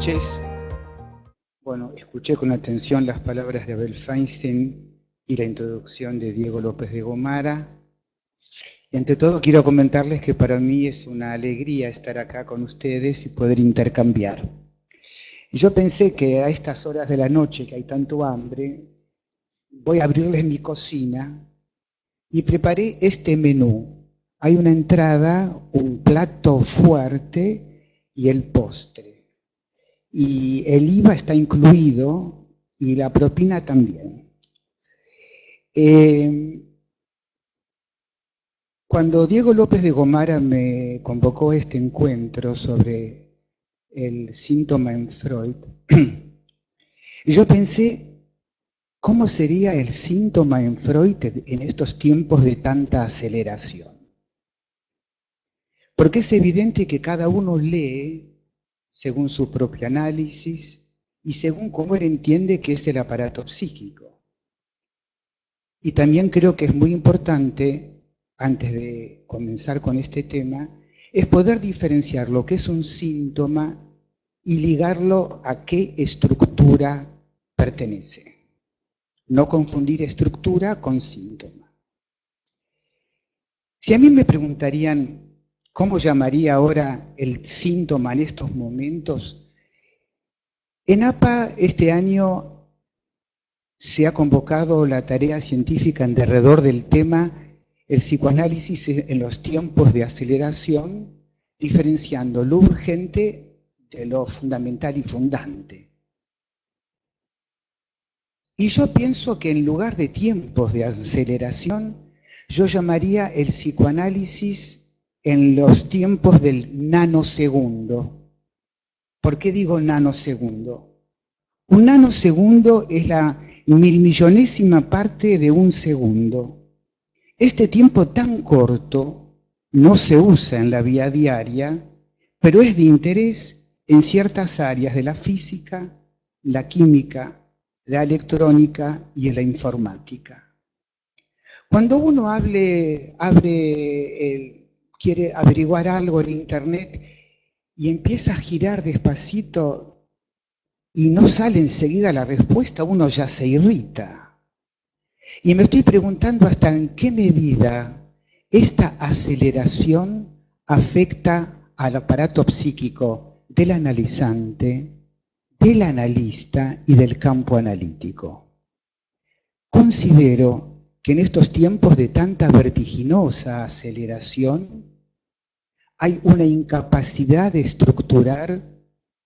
noches. Bueno, escuché con atención las palabras de Abel Feinstein y la introducción de Diego López de Gomara. Y ante todo quiero comentarles que para mí es una alegría estar acá con ustedes y poder intercambiar. Y yo pensé que a estas horas de la noche, que hay tanto hambre, voy a abrirles mi cocina y preparé este menú. Hay una entrada, un plato fuerte y el postre. Y el IVA está incluido y la propina también. Cuando Diego López de Gomara me convocó a este encuentro sobre el síntoma en Freud, yo pensé, ¿cómo sería el síntoma en Freud en estos tiempos de tanta aceleración? Porque es evidente que cada uno lee según su propio análisis y según cómo él entiende que es el aparato psíquico. Y también creo que es muy importante, antes de comenzar con este tema, es poder diferenciar lo que es un síntoma y ligarlo a qué estructura pertenece. No confundir estructura con síntoma. Si a mí me preguntarían cómo llamaría ahora el síntoma en estos momentos, en APA este año se ha convocado la tarea científica en derredor del tema el psicoanálisis en los tiempos de aceleración, diferenciando lo urgente de lo fundamental y fundante. Y yo pienso que en lugar de tiempos de aceleración, yo llamaría el psicoanálisis en los tiempos del nanosegundo. ¿Por qué digo nanosegundo? Un nanosegundo es la milmillonésima parte de un segundo. Este tiempo tan corto no se usa en la vida diaria, pero es de interés en ciertas áreas de la física, la química, la electrónica y la informática. Cuando uno quiere averiguar algo en internet y empieza a girar despacito y no sale enseguida la respuesta, uno ya se irrita. Y me estoy preguntando hasta en qué medida esta aceleración afecta al aparato psíquico del analizante, del analista y del campo analítico. Considero que en estos tiempos de tanta vertiginosa aceleración hay una incapacidad de estructurar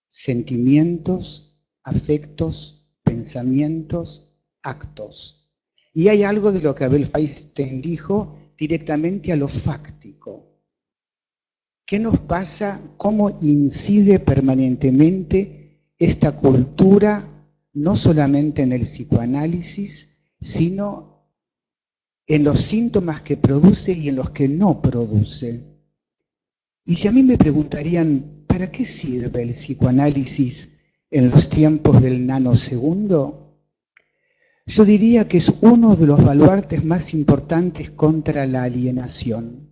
sentimientos, afectos, pensamientos, actos. Y hay algo de lo que Abel Feinstein dijo directamente a lo fáctico. ¿Qué nos pasa? ¿Cómo incide permanentemente esta cultura, no solamente en el psicoanálisis, sino en los síntomas que produce y en los que no produce? Y si a mí me preguntarían, ¿para qué sirve el psicoanálisis en los tiempos del nanosegundo? Yo diría que es uno de los baluartes más importantes contra la alienación,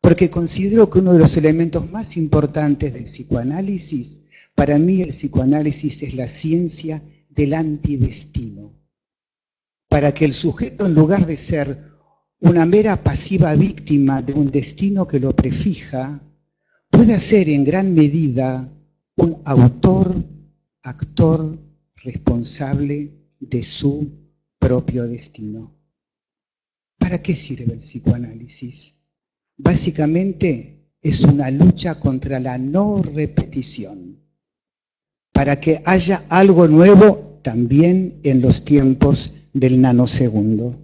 porque considero que uno de los elementos más importantes del psicoanálisis, para mí el psicoanálisis es la ciencia del antidestino, para que el sujeto, en lugar de ser una mera pasiva víctima de un destino que lo prefija, pueda ser en gran medida un autor, actor, responsable de su propio destino. ¿Para qué sirve el psicoanálisis? Básicamente es una lucha contra la no repetición, para que haya algo nuevo también en los tiempos del nanosegundo.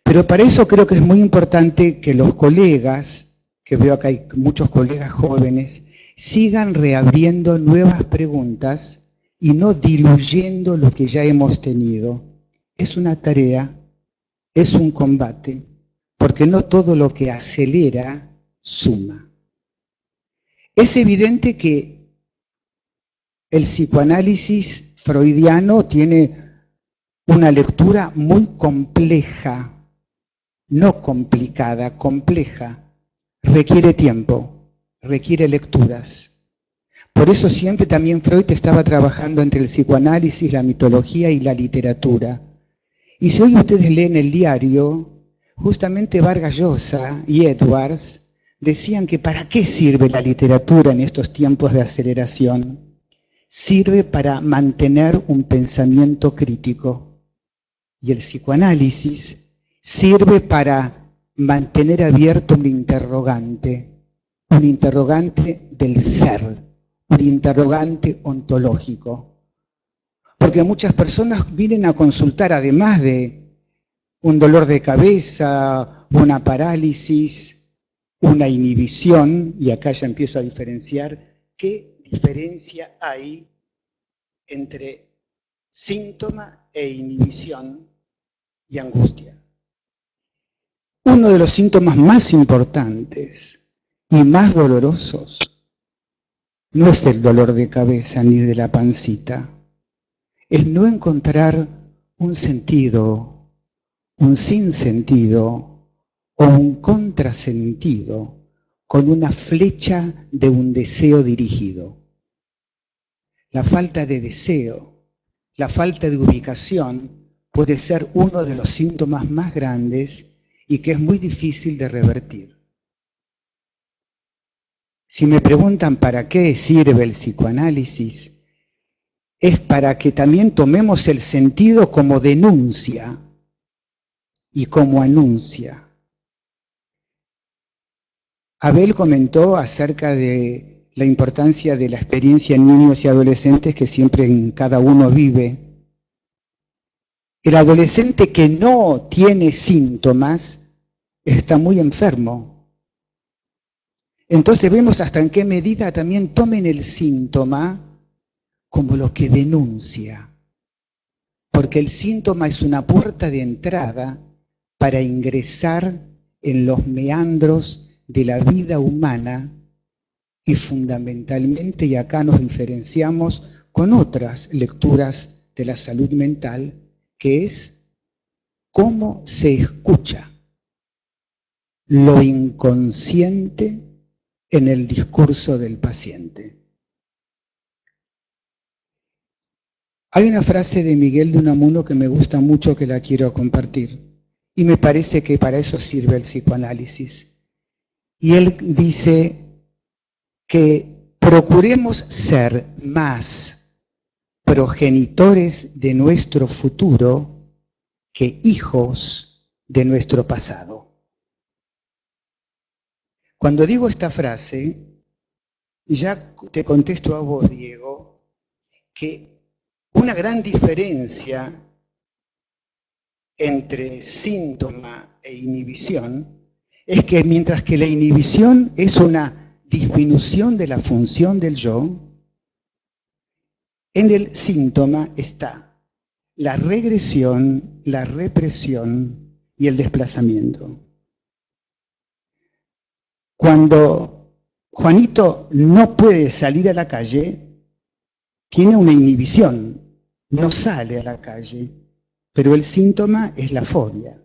Pero para eso creo que es muy importante que los colegas, que veo que hay muchos colegas jóvenes, sigan reabriendo nuevas preguntas y no diluyendo lo que ya hemos tenido. Es una tarea, es un combate, porque no todo lo que acelera suma. Es evidente que el psicoanálisis freudiano tiene una lectura muy compleja, no complicada, compleja. Requiere tiempo, requiere lecturas. Por eso siempre también Freud estaba trabajando entre el psicoanálisis, la mitología y la literatura. Y si hoy ustedes leen el diario, justamente Vargas Llosa y Edwards decían que ¿para qué sirve la literatura en estos tiempos de aceleración? Sirve para mantener un pensamiento crítico. Y el psicoanálisis sirve para mantener abierto un interrogante del ser, un interrogante ontológico. Porque muchas personas vienen a consultar, además de un dolor de cabeza, una parálisis, una inhibición, y acá ya empiezo a diferenciar, ¿qué diferencia hay entre síntoma e inhibición y angustia? Uno de los síntomas más importantes y más dolorosos no es el dolor de cabeza ni de la pancita, es no encontrar un sentido, un sinsentido o un contrasentido con una flecha de un deseo dirigido. La falta de deseo, la falta de ubicación puede ser uno de los síntomas más grandes y que es muy difícil de revertir. Si me preguntan para qué sirve el psicoanálisis, es para que también tomemos el sentido como denuncia y como anuncia. Abel comentó acerca de la importancia de la experiencia en niños y adolescentes que siempre en cada uno vive. El adolescente que no tiene síntomas está muy enfermo. Entonces vemos hasta en qué medida también tomen el síntoma como lo que denuncia, porque el síntoma es una puerta de entrada para ingresar en los meandros de la vida humana y fundamentalmente, y acá nos diferenciamos con otras lecturas de la salud mental, que es cómo se escucha lo inconsciente en el discurso del paciente. Hay una frase de Miguel de Unamuno que me gusta mucho, que la quiero compartir, y me parece que para eso sirve el psicoanálisis. Y él dice que procuremos ser más progenitores de nuestro futuro que hijos de nuestro pasado. Cuando digo esta frase, ya te contesto a vos, Diego, que una gran diferencia entre síntoma e inhibición es que mientras que la inhibición es una disminución de la función del yo, en el síntoma está la regresión, la represión y el desplazamiento. Cuando Juanito no puede salir a la calle, tiene una inhibición, no sale a la calle, pero el síntoma es la fobia.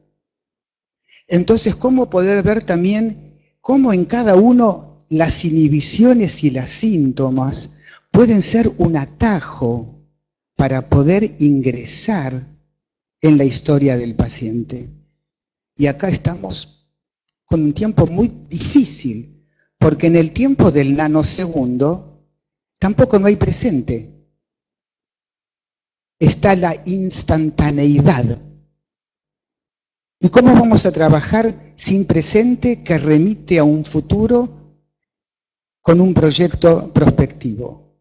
Entonces, ¿cómo poder ver también cómo en cada uno las inhibiciones y los síntomas pueden ser un atajo para poder ingresar en la historia del paciente? Y acá estamos con un tiempo muy difícil, porque en el tiempo del nanosegundo tampoco no hay presente. Está la instantaneidad. ¿Y cómo vamos a trabajar sin presente que remite a un futuro con un proyecto prospectivo?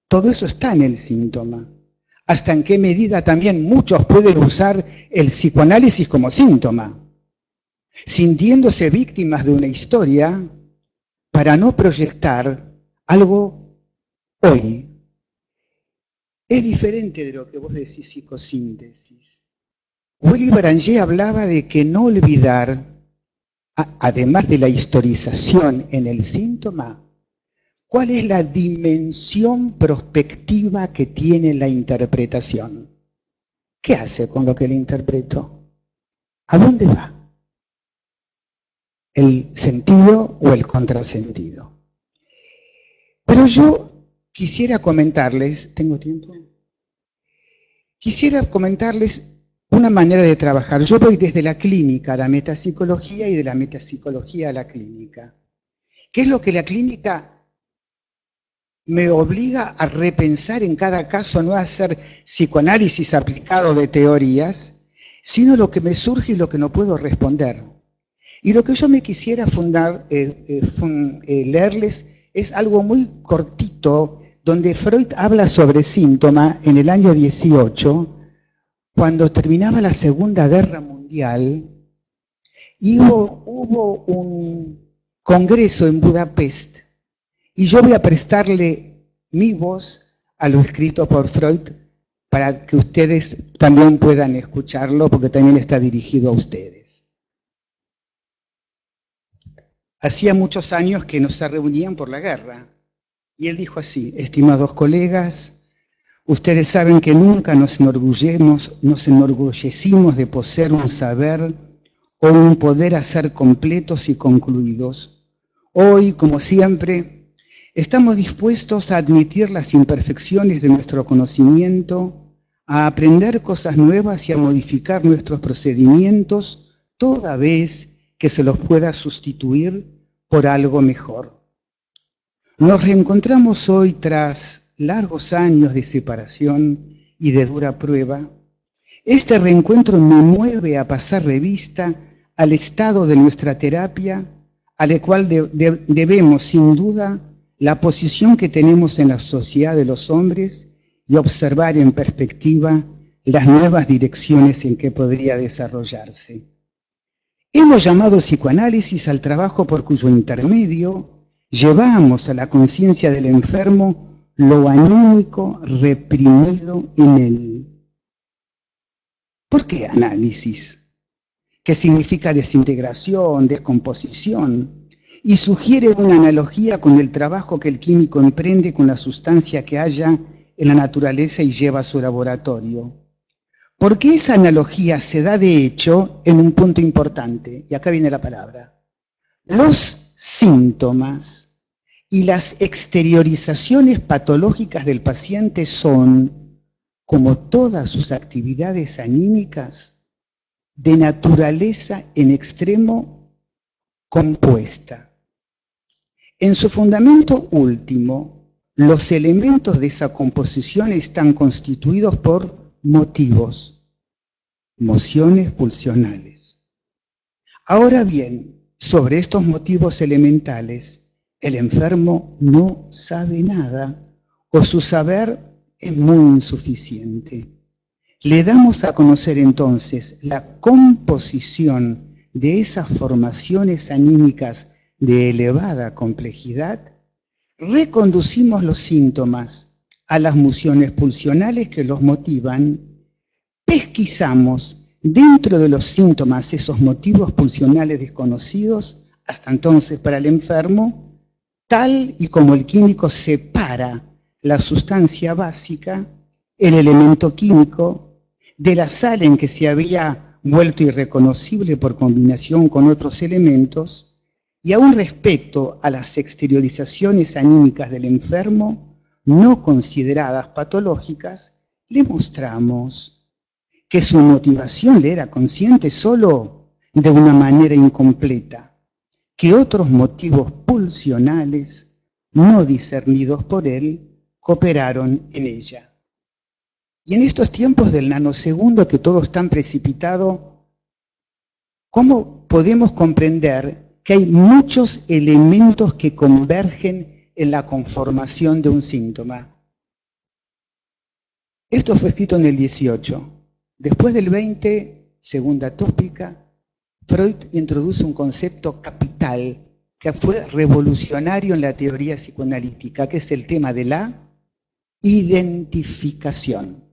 Todo eso está en el síntoma. Hasta en qué medida también muchos pueden usar el psicoanálisis como síntoma, sintiéndose víctimas de una historia para no proyectar algo hoy. Es diferente de lo que vos decís psicosíntesis. Willy Beranger hablaba de que no olvidar, además de la historización en el síntoma, cuál es la dimensión prospectiva que tiene la interpretación. ¿Qué hace con lo que le interpreto? ¿A dónde va? ¿El sentido o el contrasentido? Pero yo quisiera comentarles, ¿tengo tiempo? Quisiera comentarles una manera de trabajar. Yo voy desde la clínica a la metapsicología y de la metapsicología a la clínica. ¿Qué es lo que la clínica me obliga a repensar en cada caso, no a hacer psicoanálisis aplicado de teorías, sino lo que me surge y lo que no puedo responder? Y lo que yo me quisiera leerles es algo muy cortito, donde Freud habla sobre síntoma en el año 18, cuando terminaba la Segunda Guerra Mundial, y hubo un congreso en Budapest, y yo voy a prestarle mi voz a lo escrito por Freud para que ustedes también puedan escucharlo, porque también está dirigido a ustedes. Hacía muchos años que no se reunían por la guerra, y él dijo así: estimados colegas, ustedes saben que nunca nos enorgullecimos de poseer un saber o un poder a ser completos y concluidos. Hoy, como siempre, estamos dispuestos a admitir las imperfecciones de nuestro conocimiento, a aprender cosas nuevas y a modificar nuestros procedimientos toda vez que se los pueda sustituir por algo mejor. Nos reencontramos hoy tras largos años de separación y de dura prueba. Este reencuentro me mueve a pasar revista al estado de nuestra terapia, a la cual debemos, sin duda, la posición que tenemos en la sociedad de los hombres y observar en perspectiva las nuevas direcciones en que podría desarrollarse. Hemos llamado psicoanálisis al trabajo por cuyo intermedio llevamos a la conciencia del enfermo lo anímico reprimido en él. ¿Por qué análisis? Que significa desintegración, descomposición, y sugiere una analogía con el trabajo que el químico emprende con la sustancia que halla en la naturaleza y lleva a su laboratorio. Porque esa analogía se da de hecho en un punto importante, y acá viene la palabra. Los síntomas y las exteriorizaciones patológicas del paciente son, como todas sus actividades anímicas, de naturaleza en extremo compuesta. En su fundamento último, los elementos de esa composición están constituidos por motivos, mociones pulsionales. Ahora bien, sobre estos motivos elementales, el enfermo no sabe nada o su saber es muy insuficiente. Le damos a conocer entonces la composición de esas formaciones anímicas de elevada complejidad, reconducimos los síntomas a las mociones pulsionales que los motivan, pesquisamos dentro de los síntomas esos motivos pulsionales desconocidos, hasta entonces para el enfermo, tal y como el químico separa la sustancia básica, el elemento químico, de la sal en que se había vuelto irreconocible por combinación con otros elementos, y aún respecto a las exteriorizaciones anímicas del enfermo, no consideradas patológicas, le mostramos que su motivación le era consciente solo de una manera incompleta, que otros motivos pulsionales, no discernidos por él, cooperaron en ella. Y en estos tiempos del nanosegundo que todo es tan precipitado, ¿cómo podemos comprender que hay muchos elementos que convergen en la conformación de un síntoma? Esto fue escrito en el 18. Después del 20, segunda tópica, Freud introduce un concepto capital que fue revolucionario en la teoría psicoanalítica, que es el tema de la identificación.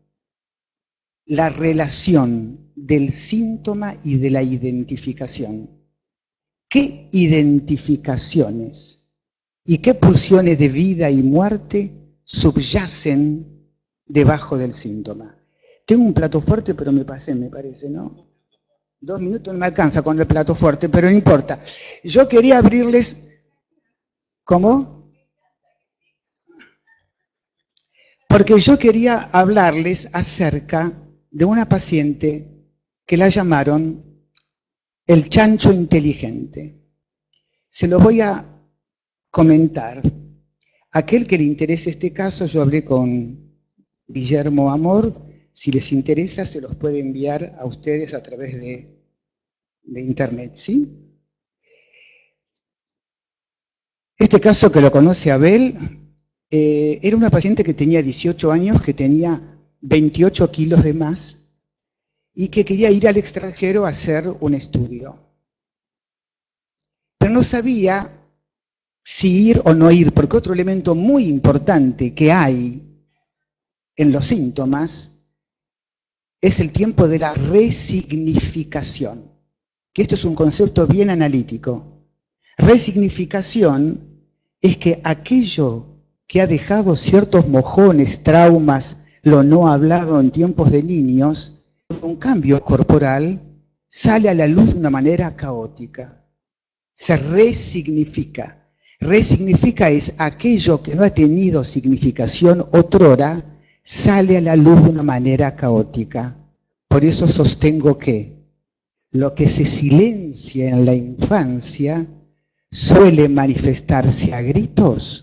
La relación del síntoma y de la identificación. ¿Qué identificaciones y qué pulsiones de vida y muerte subyacen debajo del síntoma? Tengo un plato fuerte, pero me pasé, me parece, ¿no? 2 minutos no me alcanza con el plato fuerte, pero no importa. Yo quería abrirles... ¿Cómo? Porque yo quería hablarles acerca de una paciente que la llamaron el chancho inteligente. Se lo voy a comentar. Aquel que le interese este caso, yo hablé con Guillermo Amor. Si les interesa, se los puede enviar a ustedes a través de internet, ¿sí? Este caso que lo conoce Abel, era una paciente que tenía 18 años, que tenía 28 kilos de más y que quería ir al extranjero a hacer un estudio. Pero no sabía si ir o no ir, porque otro elemento muy importante que hay en los síntomas es el tiempo de la resignificación, que esto es un concepto bien analítico. Resignificación es que aquello que ha dejado ciertos mojones, traumas, lo no hablado en tiempos de niños, un cambio corporal, sale a la luz de una manera caótica. Se resignifica. Resignifica es aquello que no ha tenido significación otrora, sale a la luz de una manera caótica. Por eso sostengo que lo que se silencia en la infancia suele manifestarse a gritos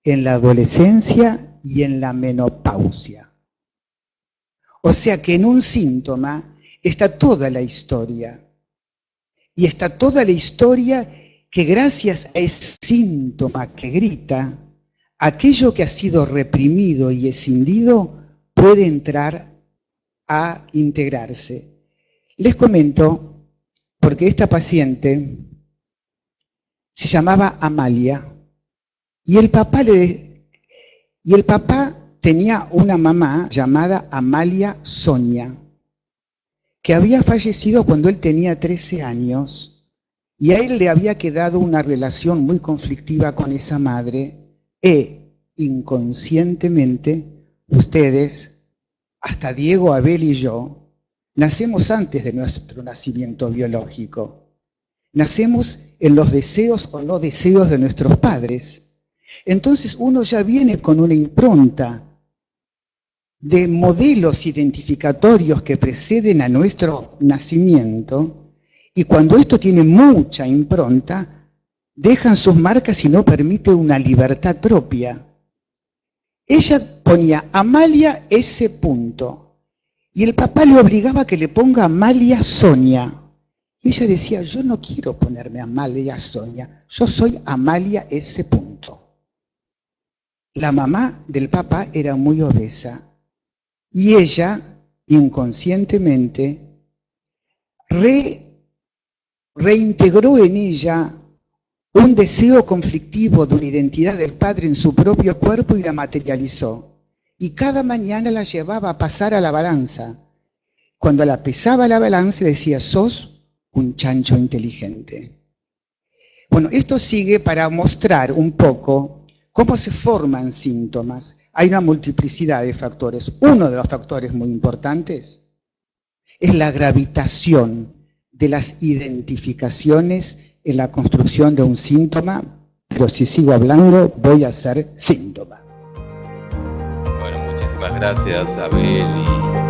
en la adolescencia y en la menopausia. O sea que en un síntoma está toda la historia. Y está toda la historia que gracias a ese síntoma que grita, aquello que ha sido reprimido y escindido puede entrar a integrarse. Les comento, porque esta paciente se llamaba Amalia, y el papá tenía una mamá llamada Amalia Sonia, que había fallecido cuando él tenía 13 años, y a él le había quedado una relación muy conflictiva con esa madre, inconscientemente, ustedes, hasta Diego, Abel y yo, nacemos antes de nuestro nacimiento biológico. Nacemos en los deseos o no deseos de nuestros padres. Entonces uno ya viene con una impronta de modelos identificatorios que preceden a nuestro nacimiento, y cuando esto tiene mucha impronta, dejan sus marcas y no permite una libertad propia. Ella ponía Amalia S. y el papá le obligaba a que le ponga Amalia Sonia. Y ella decía, yo no quiero ponerme Amalia Sonia, yo soy Amalia S. La mamá del papá era muy obesa y ella, inconscientemente, reintegró en ella un deseo conflictivo de una identidad del padre en su propio cuerpo y la materializó. Y cada mañana la llevaba a pasar a la balanza. Cuando la pesaba la balanza decía, sos un chancho inteligente. Bueno, esto sigue para mostrar un poco cómo se forman síntomas. Hay una multiplicidad de factores. Uno de los factores muy importantes es la gravitación de las identificaciones en la construcción de un síntoma, pero si sigo hablando voy a ser síntoma. Bueno, muchísimas gracias, Abel.